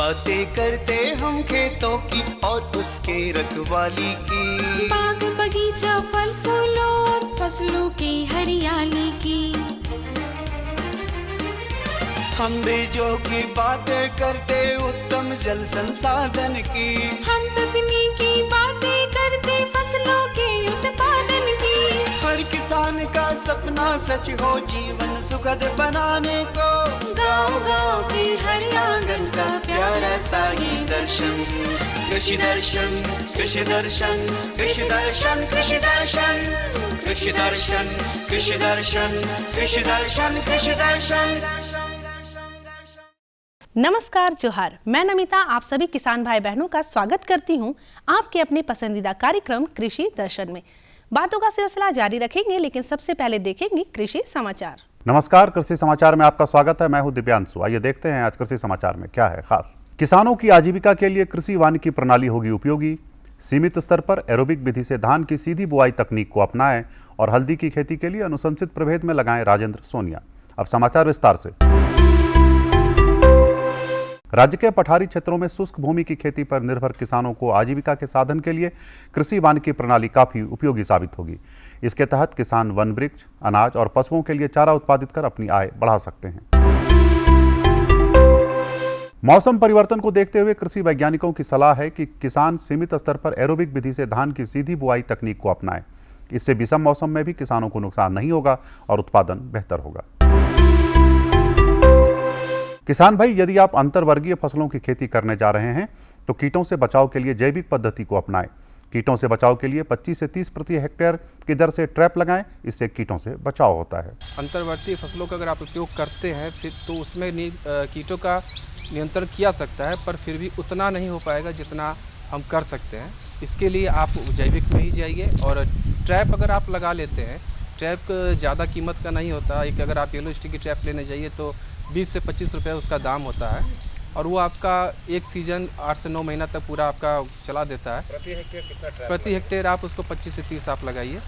बातें करते हम खेतों की और उसके रखवाली की, बाग बगीचा फल फूलों और फसलों की हरियाली की। हम बीजों की बातें करते उत्तम जल संसाधन की, हम तकनीकी बातें करते फसलों के उत्पादन की। हर किसान का सपना सच हो जीवन सुखद बनाने को, गाँव-गाँव के हर आंगन का प्यारा सा ये दर्शन। कृषि दर्शन, कृषि दर्शन, कृषि दर्शन, कृषि दर्शन, कृषि दर्शन, कृषि दर्शन, कृषि दर्शन, कृषि दर्शन। नमस्कार, जोहार। मैं नमिता आप सभी किसान भाई बहनों का स्वागत करती हूं आपके अपने पसंदीदा कार्यक्रम कृषि दर्शन में। बातों का सिलसिला जारी रखेंगे, लेकिन सबसे पहले देखेंगे कृषि समाचार। नमस्कार, कृषि समाचार में आपका स्वागत है। मैं हूं दिव्यांशु। आइए देखते हैं आज कृषि समाचार में क्या है खास। किसानों की आजीविका के लिए कृषि वानिकी प्रणाली होगी उपयोगी। सीमित स्तर पर एरोबिक विधि से धान की सीधी बुआई तकनीक को अपनाएं और हल्दी की खेती के लिए अनुशंसित प्रभेद में लगाएं राजेंद्र सोनिया। अब समाचार विस्तार से। राज्य के पठारी क्षेत्रों में शुष्क भूमि की खेती पर निर्भर किसानों को आजीविका के साधन के लिए कृषि वानिकी प्रणाली काफी उपयोगी साबित होगी। इसके तहत किसान वन वृक्ष, अनाज और पशुओं के लिए चारा उत्पादित कर अपनी आय बढ़ा सकते हैं। मौसम परिवर्तन को देखते हुए कृषि वैज्ञानिकों की सलाह है कि किसान सीमित स्तर पर एरोबिक विधि से धान की सीधी बुआई तकनीक को अपनाएं। इससे विषम मौसम में भी किसानों को नुकसान नहीं होगा और उत्पादन बेहतर होगा। किसान भाई, यदि आप अंतर्वर्गीय फसलों की खेती करने जा रहे हैं तो कीटों से बचाव के लिए जैविक पद्धति को अपनाएं। कीटों से बचाव के लिए 25 से 30 प्रति हेक्टेयर की दर से ट्रैप लगाएं। इससे कीटों से बचाव होता है। अंतर्वर्ती फसलों का अगर आप उपयोग करते हैं फिर तो उसमें कीटों का नियंत्रण किया सकता है, पर फिर भी उतना नहीं हो पाएगा जितना हम कर सकते हैं। इसके लिए आप जैविक में ही जाइए और ट्रैप अगर आप लगा लेते हैं, ट्रैप ज़्यादा कीमत का नहीं होता। एक अगर आप येलो स्टिक की ट्रैप लेने जाइए तो 20 से 25 रुपये उसका दाम होता है और वो आपका एक सीज़न 8 से 9 महीना तक पूरा आपका चला देता है। प्रति हेक्टेयर कितना ट्रैप? प्रति हेक्टेयर आप उसको 25 से 30 आप लगाइए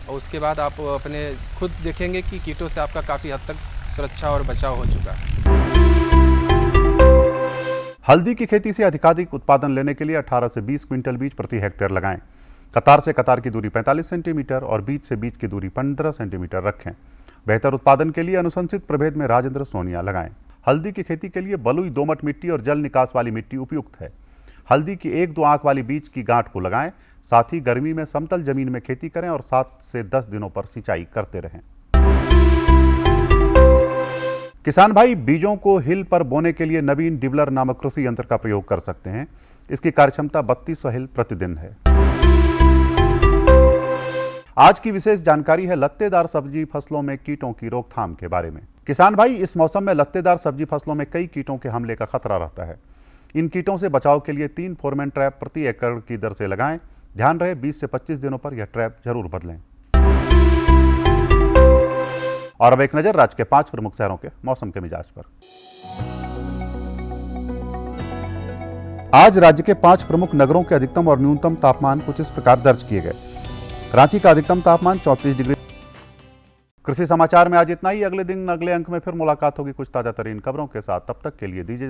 और उसके बाद आप अपने खुद देखेंगे कि कीटों से आपका काफ़ी हद तक सुरक्षा और बचाव हो चुका है। हल्दी की खेती से अधिकाधिक उत्पादन लेने के लिए 18 से 20 क्विंटल बीज प्रति हेक्टेयर लगाएं। कतार से कतार की दूरी 45 सेंटीमीटर और बीज से बीज की दूरी 15 सेंटीमीटर रखें। बेहतर उत्पादन के लिए अनुशंसित प्रभेद में राजेंद्र सोनिया लगाएं। हल्दी की खेती के लिए बलुई दोमट मिट्टी और जल निकास वाली मिट्टी उपयुक्त है। हल्दी की 1-2 आंख वाली बीज की गांठ को लगाएं। साथ ही गर्मी में समतल जमीन में खेती करें और 7 से 10 दिनों पर सिंचाई करते रहें। किसान भाई, बीजों को हिल पर बोने के लिए नवीन डिबलर नामक कृषि यंत्र का प्रयोग कर सकते हैं। इसकी कार्यक्षमता 3200 हिल प्रतिदिन है। आज की विशेष जानकारी है लत्तेदार सब्जी फसलों में कीटों की रोकथाम के बारे में। किसान भाई, इस मौसम में लत्तेदार सब्जी फसलों में कई कीटों के हमले का खतरा रहता है। इन कीटों से बचाव के लिए 3 फोरमैन ट्रैप प्रति एकड़ की दर से लगाएं। ध्यान रहे 20 से 25 दिनों पर यह ट्रैप जरूर बदलें। और अब एक नजर राज्य के 5 प्रमुख शहरों के मौसम के मिजाज पर। आज राज्य के 5 प्रमुख नगरों के अधिकतम और न्यूनतम तापमान कुछ इस प्रकार दर्ज किए गए। रांची का अधिकतम तापमान 34 डिग्री। कृषि समाचार में आज इतना ही। अगले दिन अगले अंक में फिर मुलाकात होगी कुछ ताजा तरीन खबरों के साथ। तब तक के लिए दीजिए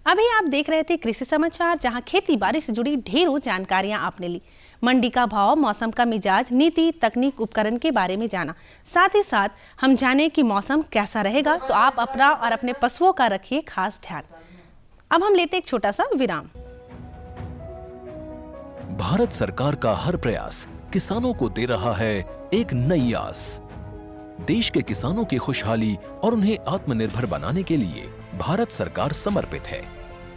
अभी आप देख रहे थे कृषि समाचार, जहां खेती बाड़ी से जुड़ी ढेरों जानकारियां आपने ली। मंडी का भाव, मौसम का मिजाज, नीति, तकनीक, उपकरण के बारे में जाना। साथ ही साथ हम जाने कि मौसम कैसा रहेगा, तो आप अपना और अपने पशुओं का रखिए खास ध्यान। अब हम लेते एक छोटा सा विराम। भारत सरकार का हर प्रयास किसानों को दे रहा है एक नई आस। देश के किसानों की खुशहाली और उन्हें आत्मनिर्भर बनाने के लिए भारत सरकार समर्पित है।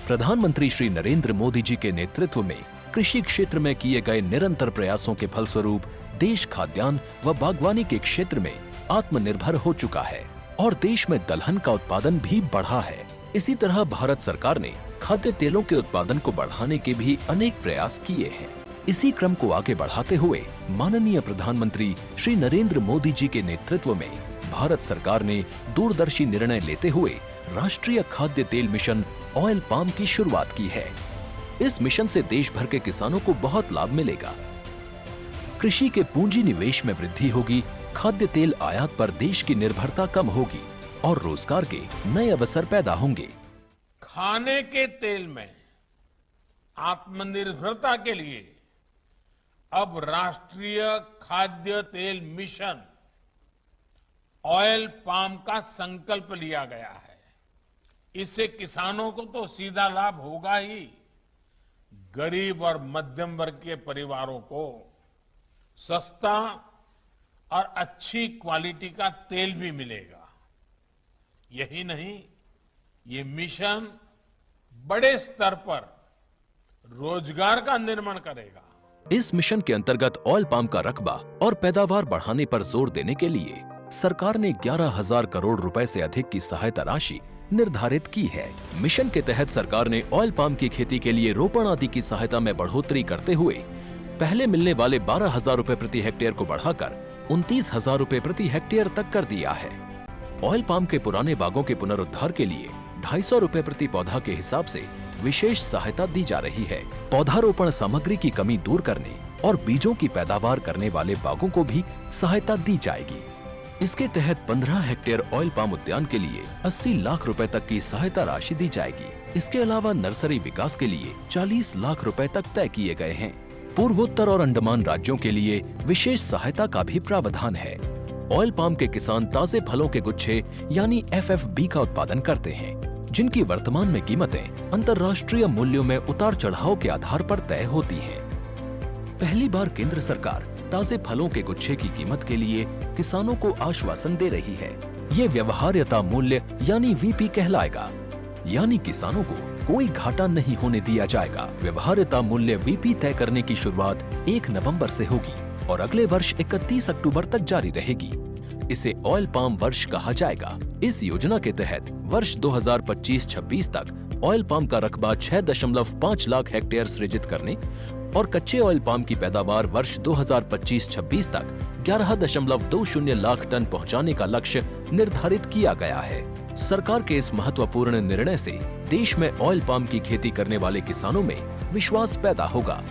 प्रधानमंत्री श्री नरेंद्र मोदी जी के नेतृत्व में कृषि क्षेत्र में किए गए निरंतर प्रयासों के फलस्वरूप देश खाद्यान्न व बागवानी के क्षेत्र में आत्मनिर्भर हो चुका है और देश में दलहन का उत्पादन भी बढ़ा है। इसी तरह भारत सरकार ने खाद्य तेलों के उत्पादन को बढ़ाने के भी अनेक प्रयास किए हैं। इसी क्रम को आगे बढ़ाते हुए माननीय प्रधानमंत्री श्री नरेंद्र मोदी जी के नेतृत्व में भारत सरकार ने दूरदर्शी निर्णय लेते हुए राष्ट्रीय खाद्य तेल मिशन ऑयल पाम की शुरुआत की है। इस मिशन से देश भर के किसानों को बहुत लाभ मिलेगा। कृषि के पूंजी निवेश में वृद्धि होगी, खाद्य तेल आयात पर देश की निर्भरता कम होगी और रोजगार के नए अवसर पैदा होंगे। खाने के तेल में आत्मनिर्भरता के लिए अब राष्ट्रीय खाद्य तेल मिशन ऑयल पाम का संकल्प लिया गया है। इससे किसानों को तो सीधा लाभ होगा ही, गरीब और मध्यम वर्ग के परिवारों को सस्ता और अच्छी क्वालिटी का तेल भी मिलेगा। यही नहीं, ये मिशन बड़े स्तर पर रोजगार का निर्माण करेगा। इस मिशन के अंतर्गत ऑयल पाम का रकबा और पैदावार बढ़ाने पर जोर देने के लिए सरकार ने 11,000 करोड़ रुपए से अधिक की सहायता राशि निर्धारित की है। मिशन के तहत सरकार ने ऑयल पाम की खेती के लिए रोपण आदि की सहायता में बढ़ोतरी करते हुए पहले मिलने वाले 12,000 रुपए प्रति हेक्टेयर को बढ़ाकर 29,000 रुपए प्रति हेक्टेयर तक कर दिया है। ऑयल पाम के पुराने बागों के पुनरुद्धार के लिए 250 रुपए प्रति पौधा के हिसाब से विशेष सहायता दी जा रही है। पौधारोपण सामग्री की कमी दूर करने और बीजों की पैदावार करने वाले बागों को भी सहायता दी जाएगी। इसके तहत 15 हेक्टेयर ऑयल पाम उद्यान के लिए 80 लाख रुपए तक की सहायता राशि दी जाएगी। इसके अलावा नर्सरी विकास के लिए 40 लाख रुपए तक तय किए गए हैं। पूर्वोत्तर और अंडमान राज्यों के लिए विशेष सहायता का भी प्रावधान है। ऑयल पाम के किसान ताजे फलों के गुच्छे यानी FFB का उत्पादन करते हैं, जिनकी वर्तमान में कीमतें अंतर्राष्ट्रीय मूल्यों में उतार चढ़ाव के आधार पर तय होती हैं। पहली बार केंद्र सरकार ताजे फलों के गुच्छे की कीमत के लिए किसानों को आश्वासन दे रही है। ये व्यवहार्यता मूल्य यानी VP कहलाएगा, यानी किसानों को कोई घाटा नहीं होने दिया जाएगा। व्यवहार्यता मूल्य VP तय करने की शुरुआत 1 नवंबर से होगी और अगले वर्ष 31 अक्टूबर तक जारी रहेगी। इसे ऑयल पाम वर्ष कहा जाएगा। इस योजना के तहत वर्ष 2025-26 तक ऑयल पाम का रकबा 6.5 लाख हेक्टेयर सृजित करने और कच्चे ऑयल पाम की पैदावार वर्ष 2025-26 तक 11.20 लाख टन पहुंचाने का लक्ष्य निर्धारित किया गया है। सरकार के इस महत्वपूर्ण निर्णय से देश में ऑयल पाम की खेती करने वाले किसानों में विश्वास पैदा होगा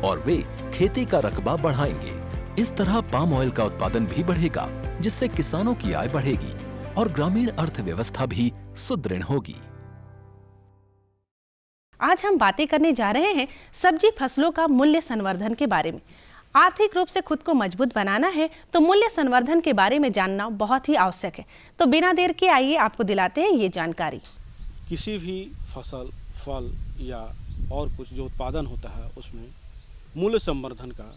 और वे खेती का रकबा बढ़ाएंगे। इस तरह पाम ऑयल का उत्पादन भी बढ़ेगा, जिससे किसानों की आय बढ़ेगी और ग्रामीण अर्थव्यवस्था भी सुदृढ़ होगी। आज हम बातें करने जा रहे हैं सब्जी फसलों का मूल्य संवर्धन के बारे में। आर्थिक रूप से खुद को मजबूत बनाना है तो मूल्य संवर्धन के बारे में जानना बहुत ही आवश्यक है। तो बिना देर के आइए आपको दिलाते हैं ये जानकारी। किसी भी फसल, फल या और कुछ जो उत्पादन होता है उसमें मूल्य संवर्धन का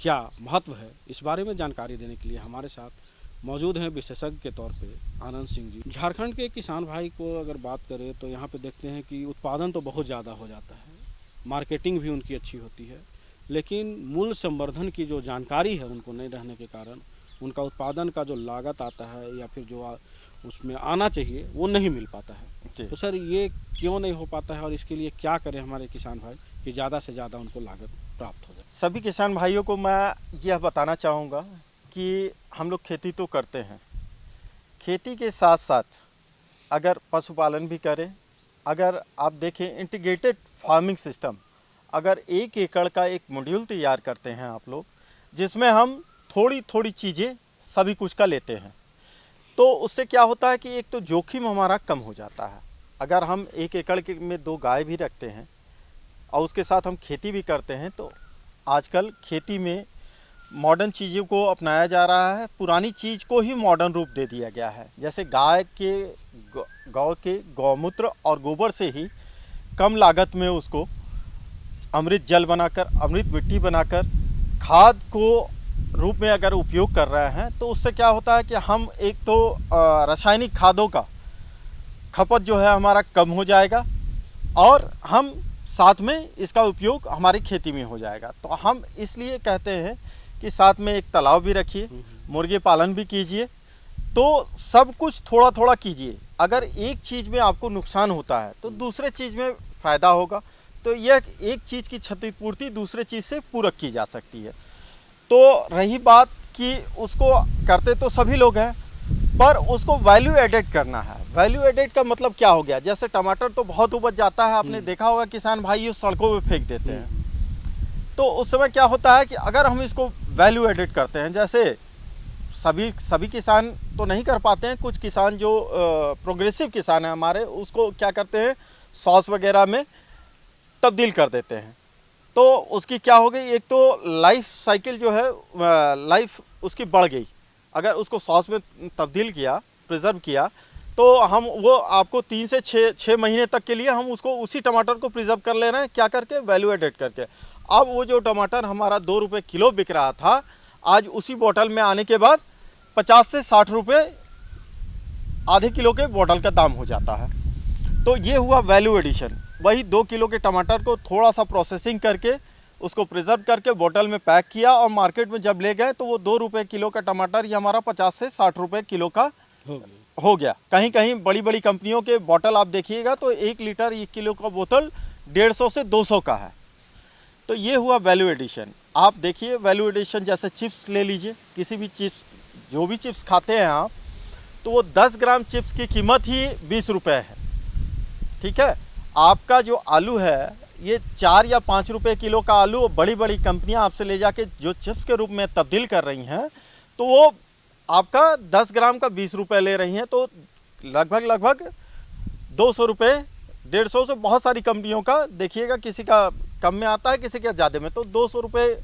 क्या महत्व है, इस बारे में जानकारी देने के लिए हमारे साथ मौजूद हैं विशेषज्ञ के तौर पे आनंद सिंह जी। झारखंड के किसान भाई को अगर बात करें तो यहाँ पे देखते हैं कि उत्पादन तो बहुत ज़्यादा हो जाता है, मार्केटिंग भी उनकी अच्छी होती है, लेकिन मूल्य संवर्धन की जो जानकारी है उनको नहीं रहने के कारण उनका उत्पादन का जो लागत आता है या फिर जो उसमें आना चाहिए वो नहीं मिल पाता है। तो सर ये क्यों नहीं हो पाता है और इसके लिए क्या करें हमारे किसान भाई कि ज़्यादा से ज़्यादा उनको लागत प्राप्त हो जाए? सभी किसान भाइयों को मैं यह बताना चाहूँगा कि हम लोग खेती तो करते हैं, खेती के साथ साथ अगर पशुपालन भी करें, अगर आप देखें इंटीग्रेटेड फार्मिंग सिस्टम, अगर 1 एकड़ का एक मॉड्यूल तैयार करते हैं आप लोग, जिसमें हम थोड़ी थोड़ी चीज़ें सभी कुछ का लेते हैं, तो उससे क्या होता है कि एक तो जोखिम हमारा कम हो जाता है। अगर हम 1 एकड़ में 2 गाय भी रखते हैं और उसके साथ हम खेती भी करते हैं, तो आजकल खेती में मॉडर्न चीज़ों को अपनाया जा रहा है, पुरानी चीज़ को ही मॉडर्न रूप दे दिया गया है। जैसे गाय के गौमूत्र और गोबर से ही कम लागत में उसको अमृत जल बनाकर, अमृत मिट्टी बनाकर खाद को रूप में अगर उपयोग कर रहे हैं, तो उससे क्या होता है कि हम एक तो रासायनिक खादों का खपत जो है हमारा कम हो जाएगा और हम साथ में इसका उपयोग हमारी खेती में हो जाएगा। तो हम इसलिए कहते हैं कि साथ में एक तालाब भी रखिए, मुर्गे पालन भी कीजिए, तो सब कुछ थोड़ा थोड़ा कीजिए। अगर एक चीज़ में आपको नुकसान होता है तो दूसरे चीज़ में फ़ायदा होगा, तो यह एक चीज़ की क्षतिपूर्ति दूसरे चीज़ से पूरक की जा सकती है। तो रही बात कि उसको करते तो सभी लोग हैं, पर उसको वैल्यू एडेड करना है। वैल्यू एडेड का मतलब क्या हो गया? जैसे टमाटर तो बहुत उपज जाता है, आपने देखा होगा किसान भाई ये सड़कों पे फेंक देते हैं, तो उस समय क्या होता है कि अगर हम इसको वैल्यू एडेड करते हैं, जैसे सभी किसान तो नहीं कर पाते हैं, कुछ किसान जो प्रोग्रेसिव किसान हैं हमारे, उसको क्या करते हैं सॉस वगैरह में तब्दील कर देते हैं। तो उसकी क्या हो गई, एक तो लाइफ साइकिल जो है लाइफ उसकी बढ़ गई। अगर उसको सॉस में तब्दील किया, प्रिजर्व किया, तो हम वो आपको 3 से 6 महीने तक के लिए हम उसको उसी टमाटर को प्रिजर्व कर ले रहे हैं, क्या करके, वैल्यू एडेड करके। अब वो जो टमाटर हमारा 2 रुपये किलो बिक रहा था, आज उसी बोतल में आने के बाद 50 से 60 रुपये आधे किलो के बोतल का दाम हो जाता है। तो ये हुआ वैल्यू एडिशन। वही 2 किलो के टमाटर को थोड़ा सा प्रोसेसिंग करके उसको प्रिजर्व करके बोतल में पैक किया और मार्केट में जब ले गए तो वो 2 रुपये किलो का टमाटर ये हमारा 50 से 60 रुपये किलो का हो गया। कहीं कहीं बड़ी बड़ी कंपनियों के बोतल आप देखिएगा तो 1 लीटर 1 किलो का बोतल 150 से 200 का है। तो ये हुआ वैल्यू एडिशन। आप देखिए वैल्यू एडिशन, जैसे चिप्स ले लीजिए, किसी भी चिप्स, जो भी चिप्स खाते हैं आप, तो वो 10 ग्राम चिप्स की कीमत ही 20 रुपये है। ठीक है, आपका जो आलू है ये 4 या 5 रुपये किलो का आलू बड़ी बड़ी कंपनियां आपसे ले जाके जो चिप्स के रूप में तब्दील कर रही हैं, तो वो आपका 10 ग्राम का 20 रुपये ले रही हैं। तो लगभग 200 रुपये, 150 से बहुत सारी कंपनियों का देखिएगा, किसी का कम में आता है, किसी का ज़्यादा में। तो 200 रुपये,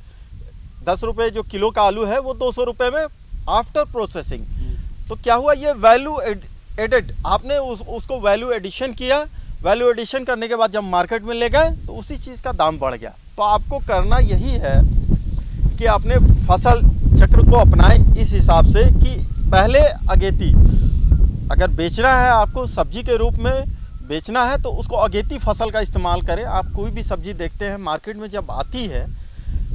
10 रुपये जो किलो का आलू है वो 200 रुपये में आफ्टर प्रोसेसिंग। तो क्या हुआ, ये वैल्यू एडेड, आपने उसको वैल्यू एडिशन किया। वैल्यू एडिशन करने के बाद जब मार्केट में ले गए तो उसी चीज़ का दाम बढ़ गया। तो आपको करना यही है कि अपने फसल चक्र को अपनाएं इस हिसाब से कि पहले अगेती, अगर बेचना है आपको, सब्जी के रूप में बेचना है, तो उसको अगेती फसल का इस्तेमाल करें। आप कोई भी सब्जी देखते हैं मार्केट में जब आती है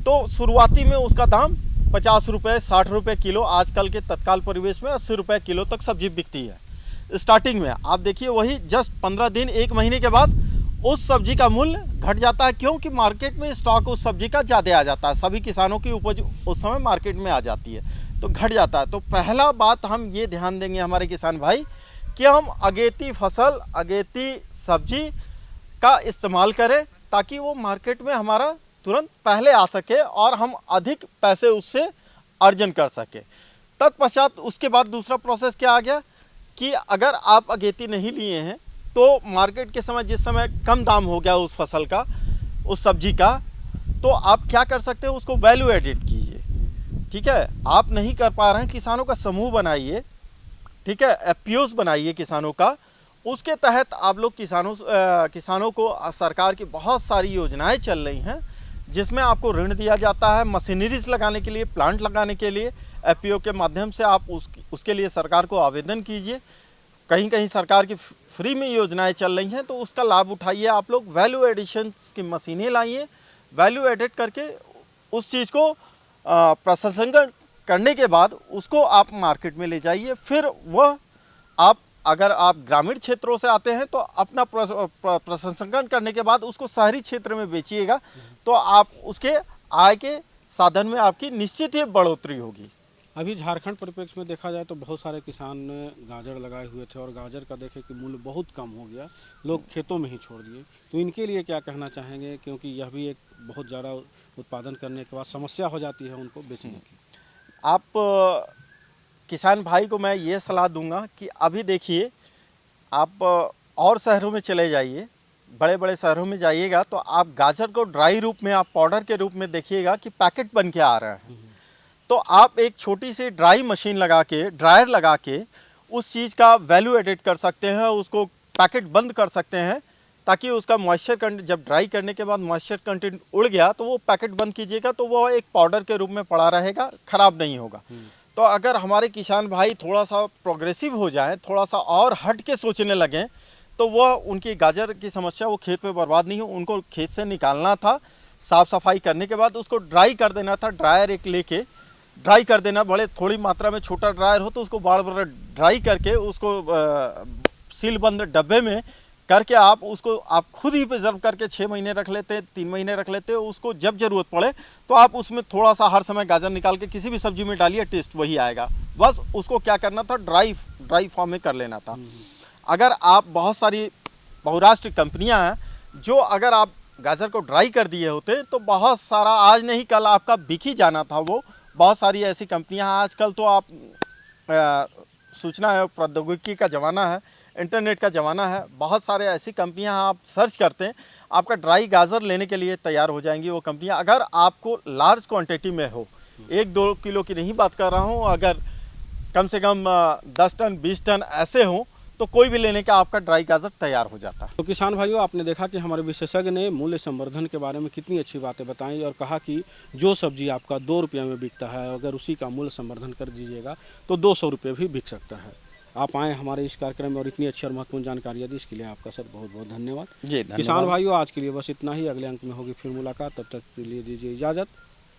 तो शुरुआती में उसका दाम 50 रुपये, 60 रुपये किलो, आजकल के तत्काल परिवेश में 80 रुपये किलो तक सब्जी बिकती है स्टार्टिंग में। आप देखिए वही जस्ट 15 दिन, 1 महीने के बाद उस सब्जी का मूल्य घट जाता है। क्योंकि मार्केट में स्टॉक उस सब्जी का ज़्यादा आ जाता है, सभी किसानों की उपज उस समय मार्केट में आ जाती है, तो घट जाता है। तो पहला बात हम ये ध्यान देंगे हमारे किसान भाई कि हम अगेती फसल, अगेती सब्जी का इस्तेमाल करें ताकि वो मार्केट में हमारा तुरंत पहले आ सके और हम अधिक पैसे उससे अर्जन कर सके। तत्पश्चात उसके बाद दूसरा प्रोसेस क्या आ गया कि अगर आप अगेती नहीं लिए हैं तो मार्केट के समय, जिस समय कम दाम हो गया उस फसल का, उस सब्जी का, तो आप क्या कर सकते हैं, उसको वैल्यू एडिट कीजिए। ठीक है, आप नहीं कर पा रहे हैं, किसानों का समूह बनाइए, ठीक है, एफपीओस बनाइए किसानों का। उसके तहत आप लोग किसानों को सरकार की बहुत सारी योजनाएं चल रही हैं जिसमें आपको ऋण दिया जाता है मशीनरीज लगाने के लिए, प्लांट लगाने के लिए। एफपीओ के माध्यम से आप उसके लिए सरकार को आवेदन कीजिए। कहीं कहीं सरकार की फ्री में योजनाएं चल रही हैं, तो उसका लाभ उठाइए। आप लोग वैल्यू एडिशन की मशीनें लाइए, वैल्यू एडिट करके उस चीज़ को प्रसंस्करण करने के बाद उसको आप मार्केट में ले जाइए। फिर वह आप, अगर आप ग्रामीण क्षेत्रों से आते हैं तो अपना प्रसंस्करण करने के बाद उसको शहरी क्षेत्र में बेचिएगा, तो आप उसके आय के साधन में आपकी निश्चित ही बढ़ोतरी होगी। अभी झारखंड परिप्रेक्ष्य में देखा जाए तो बहुत सारे किसान ने गाजर लगाए हुए थे और गाजर का देखे कि मूल्य बहुत कम हो गया, लोग खेतों में ही छोड़ दिए। तो इनके लिए क्या कहना चाहेंगे, क्योंकि यह भी एक बहुत ज़्यादा उत्पादन करने के बाद समस्या हो जाती है उनको बेचने की। आप किसान भाई को मैं ये सलाह दूंगा कि अभी देखिए, आप और शहरों में चले जाइए, बड़े बड़े शहरों में जाइएगा तो आप गाजर को ड्राई रूप में, आप पाउडर के रूप में देखिएगा कि पैकेट बन के आ रहे हैं। तो आप एक छोटी सी ड्राई मशीन लगा के, ड्रायर लगा के उस चीज़ का वैल्यू एडिट कर सकते हैं, उसको पैकेट बंद कर सकते हैं ताकि उसका मॉइस्चर कंटेंट, जब ड्राई करने के बाद मॉइस्चर कंटेंट उड़ गया तो वो पैकेट बंद कीजिएगा तो वो एक पाउडर के रूप में पड़ा रहेगा, ख़राब नहीं होगा। तो अगर हमारे किसान भाई थोड़ा सा प्रोग्रेसिव हो जाए, थोड़ा सा और हट के सोचने लगें, तो वह उनकी गाजर की समस्या वो खेत में बर्बाद नहीं हो। उनको खेत से निकालना था, साफ़ सफाई करने के बाद उसको ड्राई कर देना था, ड्रायर एक लेके ड्राई कर देना, बड़े थोड़ी मात्रा में छोटा ड्रायर हो तो उसको बार बार ड्राई करके उसको सील बंद डब्बे में करके आप उसको आप खुद ही प्रिजर्व करके 6 महीने रख लेते हैं, 3 महीने रख लेते हैं। उसको जब ज़रूरत पड़े तो आप उसमें थोड़ा सा हर समय गाजर निकाल के किसी भी सब्जी में डालिए, टेस्ट वही आएगा। बस उसको क्या करना था, ड्राई फॉर्म में कर लेना था। अगर आप, बहुत सारी बहुराष्ट्रीय कंपनियां हैं जो अगर आप गाजर को ड्राई कर दिए होते तो बहुत सारा, आज नहीं कल आपका बिक ही जाना था। वो बहुत सारी ऐसी कंपनियां हैं। आजकल तो आप सूचना है, प्रौद्योगिकी का ज़माना है, इंटरनेट का ज़माना है, बहुत सारे ऐसी कंपनियां आप सर्च करते हैं, आपका ड्राई गाजर लेने के लिए तैयार हो जाएंगी वो कंपनियां। अगर आपको लार्ज क्वांटिटी में हो, 1-2 किलो की नहीं बात कर रहा हूँ, अगर कम से कम 10 टन 20 टन ऐसे हों तो कोई भी लेने का आपका ड्राई गाजर तैयार हो जाता है। तो किसान भाइयों, आपने देखा कि हमारे विशेषज्ञ ने मूल्य संवर्धन के बारे में कितनी अच्छी बातें बताई और कहा कि जो सब्जी आपका 2 रुपये में बिकता है, अगर उसी का मूल्य संवर्धन कर दीजिएगा तो 200 रुपये भी बिक सकता है। आप आए हमारे इस कार्यक्रम में और इतनी अच्छी और महत्वपूर्ण जानकारियाँ दी, इसके लिए आपका सर बहुत बहुत धन्यवाद। जी धन्यवाद। किसान भाइयों, आज के लिए बस इतना ही। अगले अंक में होगी फिर मुलाकात, तब तक के लिए दीजिए इजाज़त।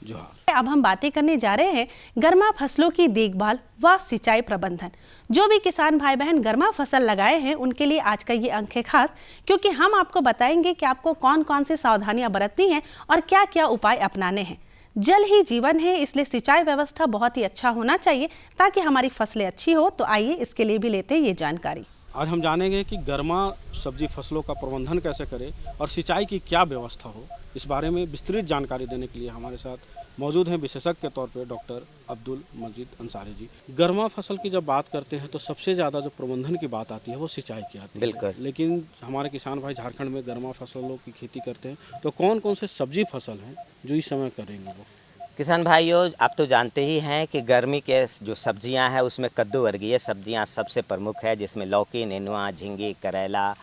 जोहार। अब हम बातें करने जा रहे हैं गर्मा फसलों की देखभाल व सिंचाई प्रबंधन। जो भी किसान भाई बहन गर्मा फसल लगाए हैं उनके लिए आज का ये अंक है खास, क्योंकि हम आपको बताएंगे कि आपको कौन कौन सी सावधानियां बरतनी हैं और क्या क्या उपाय अपनाने हैं। जल ही जीवन है, इसलिए सिंचाई व्यवस्था बहुत ही अच्छा होना चाहिए ताकि हमारी फसलें अच्छी हो। तो आइए इसके लिए भी लेते हैं ये जानकारी। आज हम जानेंगे कि गर्मा सब्जी फसलों का प्रबंधन कैसे करें और सिंचाई की क्या व्यवस्था हो। इस बारे में विस्तृत जानकारी देने के लिए हमारे साथ मौजूद हैं विशेषज्ञ के तौर पे डॉक्टर अब्दुल मजीद अंसारी जी। गर्मा फसल की जब बात करते हैं तो सबसे ज़्यादा जो प्रबंधन की बात आती है वो सिंचाई की आती है। बिल्कुल। लेकिन हमारे किसान भाई झारखंड में गर्मा फसलों की खेती करते हैं, तो कौन कौन से सब्जी फसल हैं जो इस समय करेंगे वो? किसान भाइयों, आप तो जानते ही हैं कि गर्मी के जो सब्जियां हैं उसमें कद्दू वर्गीय सब्जियां सबसे प्रमुख है, जिसमें लौकी, नेनुआ, झींगी, करेला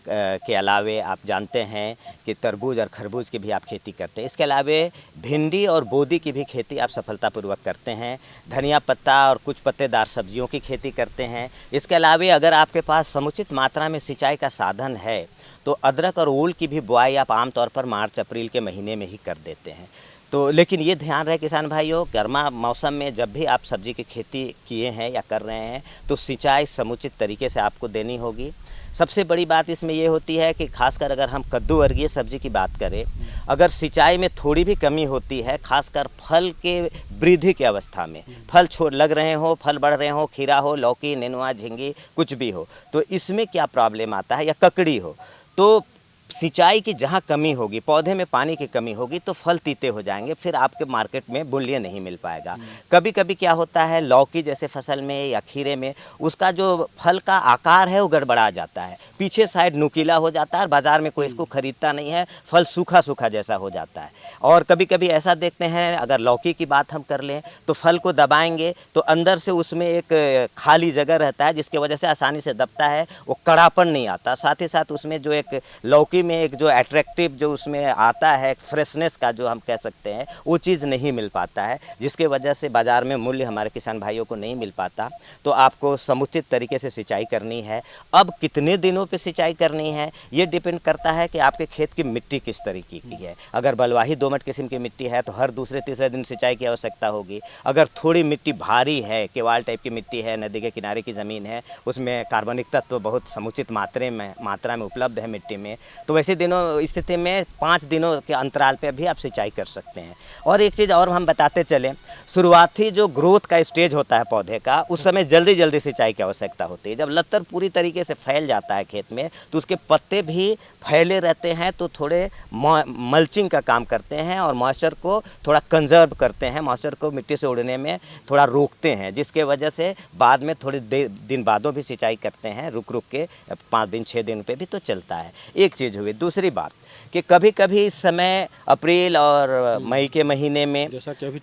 के अलावे आप जानते हैं कि तरबूज और खरबूज की भी आप खेती करते हैं। इसके अलावे भिंडी और बोदी की भी खेती आप सफलतापूर्वक करते हैं। धनिया पत्ता और कुछ पत्तेदार सब्जियों की खेती करते हैं। इसके अलावे अगर आपके पास समुचित मात्रा में सिंचाई का साधन है तो अदरक और ओल की भी बुआई आप आमतौर पर मार्च अप्रैल के महीने में ही कर देते हैं। तो लेकिन ये ध्यान रहे किसान भाइयों, गर्मा मौसम में जब भी आप सब्जी की खेती किए हैं या कर रहे हैं तो सिंचाई समुचित तरीके से आपको देनी होगी। सबसे बड़ी बात इसमें ये होती है कि खासकर अगर हम कद्दू वर्गीय सब्जी की बात करें, अगर सिंचाई में थोड़ी भी कमी होती है, खासकर फल के वृद्धि की अवस्था में, फल लग रहे हो, फल बढ़ रहे हो, खीरा हो, लौकी, नेनुआ, झींगी कुछ भी हो, तो इसमें क्या प्रॉब्लम आता है, या ककड़ी हो, तो सिंचाई की जहाँ कमी होगी, पौधे में पानी की कमी होगी तो फल तीते हो जाएंगे, फिर आपके मार्केट में मूल्य नहीं मिल पाएगा। कभी कभी क्या होता है, लौकी जैसे फसल में या खीरे में उसका जो फल का आकार है वो गड़बड़ा जाता है, पीछे साइड नुकीला हो जाता है और बाज़ार में कोई इसको खरीदता नहीं है, फल सूखा सूखा जैसा हो जाता है। और कभी कभी ऐसा देखते हैं, अगर लौकी की बात हम कर लें तो फल को दबाएंगे तो अंदर से उसमें एक खाली जगह रहता है जिसकी वजह से आसानी से दबता है, वो कड़ापन नहीं आता। साथ ही साथ उसमें जो एक लौकी में एक जो एट्रैक्टिव जो उसमें आता है, फ्रेशनेस का जो हम कह सकते हैं, वो चीज़ नहीं मिल पाता है, जिसके वजह से बाज़ार में मूल्य हमारे किसान भाइयों को नहीं मिल पाता। तो आपको समुचित तरीके से सिंचाई करनी है। अब कितने दिनों पे सिंचाई करनी है ये डिपेंड करता है कि आपके खेत की मिट्टी किस तरीके की है। अगर बलुआही दोमट किस्म की मिट्टी है तो हर दूसरे तीसरे दिन सिंचाई की आवश्यकता होगी। अगर थोड़ी मिट्टी भारी है, केवाल टाइप की मिट्टी है, नदी के किनारे की ज़मीन है, उसमें कार्बनिक तत्व बहुत समुचित मात्रा में उपलब्ध है मिट्टी में, तो वैसे दिनों स्थिति में 5 दिनों के अंतराल पे भी आप सिंचाई कर सकते हैं। और एक चीज़ और हम बताते चलें, शुरुआती जो ग्रोथ का स्टेज होता है पौधे का, उस समय जल्दी जल्दी सिंचाई की आवश्यकता होती है। जब लतर पूरी तरीके से फैल जाता है खेत में तो उसके पत्ते भी फैले रहते हैं, तो थोड़े मल्चिंग का काम करते हैं और मॉइस्चर को थोड़ा कंजर्व करते हैं, मॉइस्चर को मिट्टी से उड़ने में थोड़ा रोकते हैं, जिसके वजह से बाद में थोड़ी दिन बादों भी सिंचाई करते हैं, रुक रुक के 5 दिन 6 दिन पे भी तो चलता है। एक चीज़ हुई। दूसरी बात कि कभी कभी इस समय अप्रैल और मई के महीने में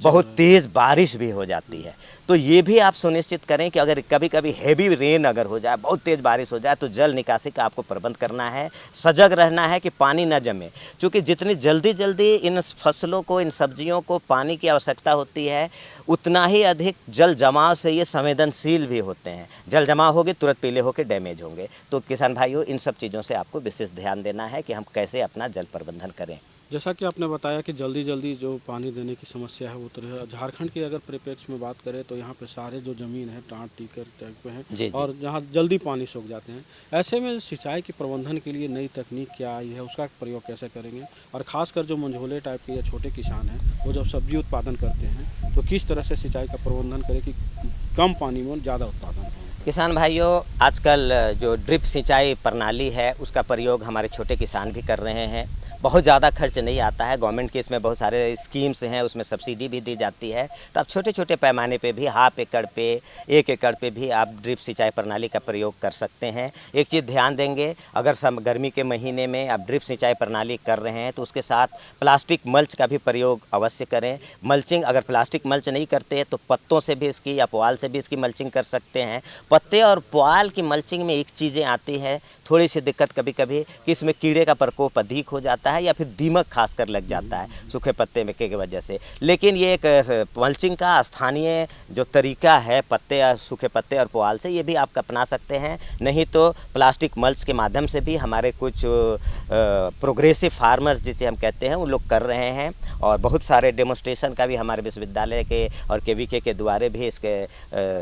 बहुत तेज़ बारिश भी हो जाती है, तो ये भी आप सुनिश्चित करें कि अगर कभी कभी हैवी रेन अगर हो जाए, बहुत तेज़ बारिश हो जाए, तो जल निकासी का आपको प्रबंध करना है, सजग रहना है कि पानी न जमे, क्योंकि जितनी जल्दी इन फसलों को, इन सब्जियों को पानी की आवश्यकता होती है, उतना ही अधिक जल जमाव से ये संवेदनशील भी होते हैं। जल जमाव होगी तुरंत पीले होकर डैमेज होंगे। तो किसान भाइयों, इन सब चीज़ों से आपको विशेष ध्यान देना है कि हम कैसे अपना जल प्रबंधन करें। जैसा कि आपने बताया कि जल्दी जो पानी देने की समस्या है वो तो है। झारखंड की अगर परिप्रेक्ष्य में बात करें तो यहाँ पे सारे जो ज़मीन है टाँट टीकर टाइप पे हैं और जहाँ जल्दी पानी सूख जाते हैं, ऐसे में सिंचाई के प्रबंधन के लिए नई तकनीक क्या आई है, उसका प्रयोग कैसे करेंगे? और ख़ासकर जो मंझोले टाइप के या छोटे किसान हैं वो जब सब्जी उत्पादन करते हैं तो किस तरह से सिंचाई का प्रबंधन करें कि कम पानी में ज़्यादा उत्पादन हो? किसान भाइयों, आजकल जो ड्रिप सिंचाई प्रणाली है उसका प्रयोग हमारे छोटे किसान भी कर रहे हैं। बहुत ज़्यादा खर्च नहीं आता है। गवर्नमेंट के इसमें बहुत सारे स्कीम्स हैं, उसमें सब्सिडी भी दी जाती है। तो आप छोटे छोटे पैमाने पे भी, ½ एकड़ पे, 1 एकड़ पे भी आप ड्रिप सिंचाई प्रणाली का प्रयोग कर सकते हैं। एक चीज़ ध्यान देंगे, अगर गर्मी के महीने में आप ड्रिप सिंचाई प्रणाली कर रहे हैं तो उसके साथ प्लास्टिक मल्च का भी प्रयोग अवश्य करें। मल्चिंग, अगर प्लास्टिक मल्च नहीं करते तो पत्तों से भी इसकी या पुआल से भी इसकी मल्चिंग कर सकते हैं। पत्ते और पुआल की मल्चिंग में एक चीज़ें आती है, थोड़ी सी दिक्कत कभी कभी कि इसमें कीड़े का प्रकोप अधिक हो जाता है या फिर दीमक खासकर लग जाता है सूखे पत्ते में के वजह से। लेकिन ये एक मल्चिंग का स्थानीय जो तरीका है पत्ते या सूखे पत्ते और पुआल से, ये भी आप अपना सकते हैं। नहीं तो प्लास्टिक मल्च के माध्यम से भी हमारे कुछ प्रोग्रेसिव फार्मर्स जिसे हम कहते हैं वो लोग कर रहे हैं, और बहुत सारे डेमोस्ट्रेशन का भी हमारे विश्वविद्यालय के और KVK के द्वारा भी इसके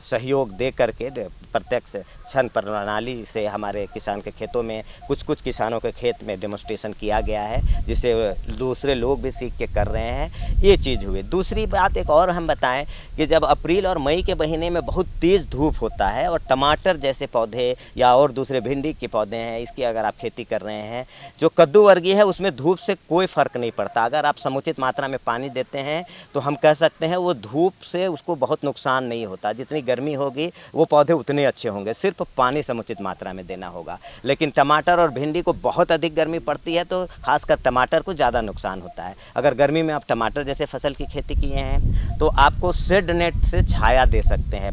सहयोग दे करके प्रत्यक्ष क्षण प्रणाली से हमारे किसान के खेतों में कुछ किसानों के खेत में डेमोस्ट्रेशन किया गया है, जिसे दूसरे लोग भी सीख के कर रहे हैं। ये चीज़ हुई। दूसरी बात एक और हम बताएं कि जब अप्रैल और मई के महीने में बहुत तेज़ धूप होता है और टमाटर जैसे पौधे या और दूसरे भिंडी के पौधे हैं, इसकी अगर आप खेती कर रहे हैं, जो कद्दू वर्गीय है उसमें धूप से कोई फ़र्क नहीं पड़ता। अगर आप समुचित मात्रा में पानी देते हैं तो हम कह सकते हैं वो धूप से उसको बहुत नुकसान नहीं होता। जितनी गर्मी होगी वो पौधे उतने अच्छे होंगे, सिर्फ पानी समुचित मात्रा में देना होगा। लेकिन टमाटर और भिंडी को बहुत अधिक गर्मी पड़ती है तो खासकर टमाटर को ज़्यादा नुकसान होता है। अगर गर्मी में आप टमाटर जैसे फसल की खेती किए हैं तो आपको शेड नेट से छाया दे सकते हैं।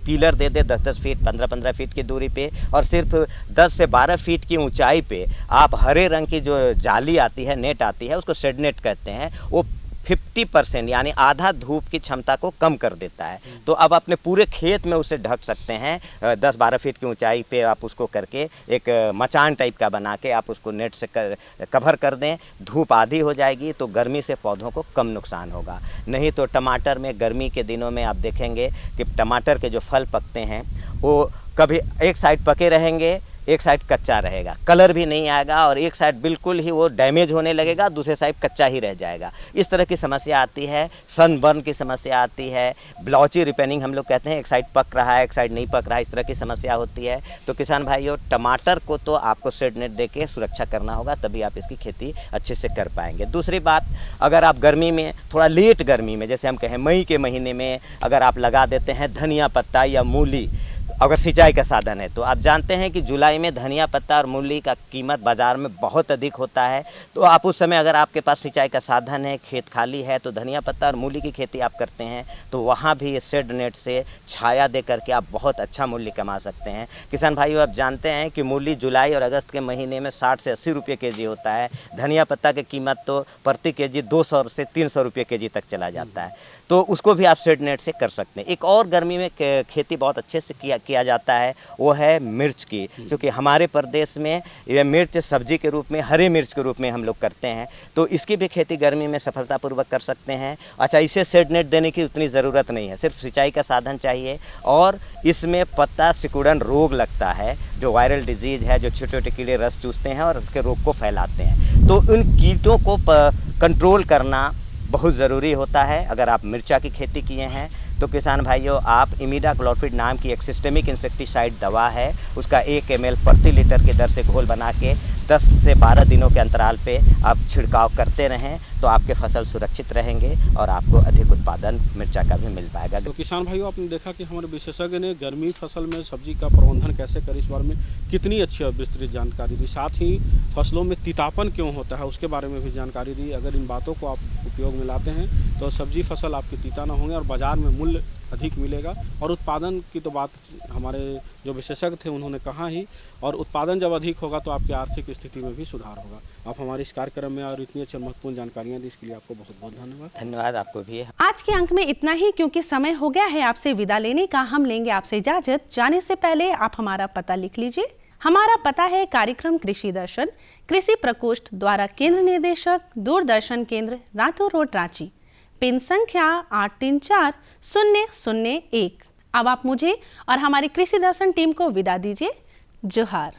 पीलर दे 10-10 फीट, 15-15 फीट की दूरी पे, और सिर्फ 10 से 12 फीट की ऊंचाई पे आप हरे रंग की जो जाली आती है, नेट आती है, उसको शेड नेट कहते हैं। वो 50% यानी आधा धूप की क्षमता को कम कर देता है। तो अब अपने पूरे खेत में उसे ढक सकते हैं। 10-12 फीट की ऊंचाई पे आप उसको करके एक मचान टाइप का बना के आप उसको नेट से कवर कर दें। धूप आधी हो जाएगी तो गर्मी से पौधों को कम नुकसान होगा। नहीं तो टमाटर में गर्मी के दिनों में आप देखेंगे कि टमाटर के जो फल पकते हैं वो कभी एक साइड पके रहेंगे, एक साइड कच्चा रहेगा, कलर भी नहीं आएगा, और एक साइड बिल्कुल ही वो डैमेज होने लगेगा, दूसरे साइड कच्चा ही रह जाएगा। इस तरह की समस्या आती है। सनबर्न की समस्या आती है। ब्लॉची रिपेनिंग हम लोग कहते हैं, एक साइड पक रहा है, एक साइड नहीं पक रहा है, इस तरह की समस्या होती है। तो किसान भाइयों, टमाटर को तो आपको शेड नेट दे के सुरक्षा करना होगा, तभी आप इसकी खेती अच्छे से कर पाएंगे। दूसरी बात, अगर आप गर्मी में, थोड़ा लेट गर्मी में, जैसे हम कहें मई के महीने में अगर आप लगा देते हैं धनिया पत्ता या मूली, अगर सिंचाई का साधन है, तो आप जानते हैं कि जुलाई में धनिया पत्ता और मूली का कीमत बाज़ार में बहुत अधिक होता है। तो आप उस समय अगर आपके पास सिंचाई का साधन है, खेत खाली है, तो धनिया पत्ता और मूली की खेती आप करते हैं तो वहाँ भी ये शेड नेट से छाया दे करके आप बहुत अच्छा मूल्य कमा सकते हैं। किसान भाइयों, आप जानते हैं कि मूली जुलाई और अगस्त के महीने में 60 से 80 रुपये kg होता है। धनिया पत्ता की कीमत तो प्रति kg 200 से 300 रुपये kg तक चला जाता है। तो उसको भी आप शेड नेट से कर सकते हैं। एक और गर्मी में खेती बहुत अच्छे से किया जाता है, वो है मिर्च की। क्योंकि हमारे प्रदेश में ये मिर्च सब्जी के रूप में, हरे मिर्च के रूप में हम लोग करते हैं, तो इसकी भी खेती गर्मी में सफलतापूर्वक कर सकते हैं। अच्छा, इसे शेड नेट देने की उतनी ज़रूरत नहीं है, सिर्फ सिंचाई का साधन चाहिए। और इसमें पत्ता सिकुड़न रोग लगता है, जो वायरल डिजीज़ है, जो छोटे छोटे कीड़े रस चूसते हैं और उसके रोग को फैलाते हैं। तो उन कीटों को कंट्रोल करना बहुत ज़रूरी होता है। अगर आप मिर्चा की खेती किए हैं तो किसान भाइयों, आप इमिडाक्लोपिड नाम की एक सिस्टेमिक इंसेक्टिसाइड दवा है, उसका 1 ml प्रति लीटर की दर से घोल बना के 10 से 12 दिनों के अंतराल पे आप छिड़काव करते रहें, तो आपके फसल सुरक्षित रहेंगे और आपको अधिक उत्पादन मिर्चा का भी मिल पाएगा। तो किसान भाइयों, आपने देखा कि हमारे विशेषज्ञ ने गर्मी फसल में सब्जी का प्रबंधन कैसे करें, इस बारे में कितनी अच्छी और विस्तृत जानकारी दी। साथ ही फसलों में तीतापन क्यों होता है उसके बारे में भी जानकारी दी। अगर इन बातों को आप उपयोग में लाते हैं तो सब्जी फसल आपकी तीता ना होंगे और बाजार में मूल्य अधिक मिलेगा। और उत्पादन की तो बात हमारे जो विशेषज्ञ थे उन्होंने कहा ही, और उत्पादन जब अधिक होगा तो आपकी आर्थिक स्थिति में भी सुधार होगा। आप हमारे इस कार्यक्रम में और इतनी अच्छी महत्वपूर्ण जानकारियाँ दी, इसके लिए आपको बहुत बहुत धन्यवाद। धन्यवाद आपको भी। आज के अंक में इतना ही, क्योंकि समय हो गया है आपसे विदा लेने का। हम लेंगे आपसे इजाजत। जाने से पहले आप हमारा पता लिख लीजिए। हमारा पता है कार्यक्रम कृषि दर्शन, कृषि प्रकोष्ठ द्वारा केंद्र निदेशक, दूरदर्शन केंद्र, रातों रोड, रांची। पिन संख्या 834001। अब आप मुझे और हमारी कृषि दर्शन टीम को विदा दीजिए। जोहार।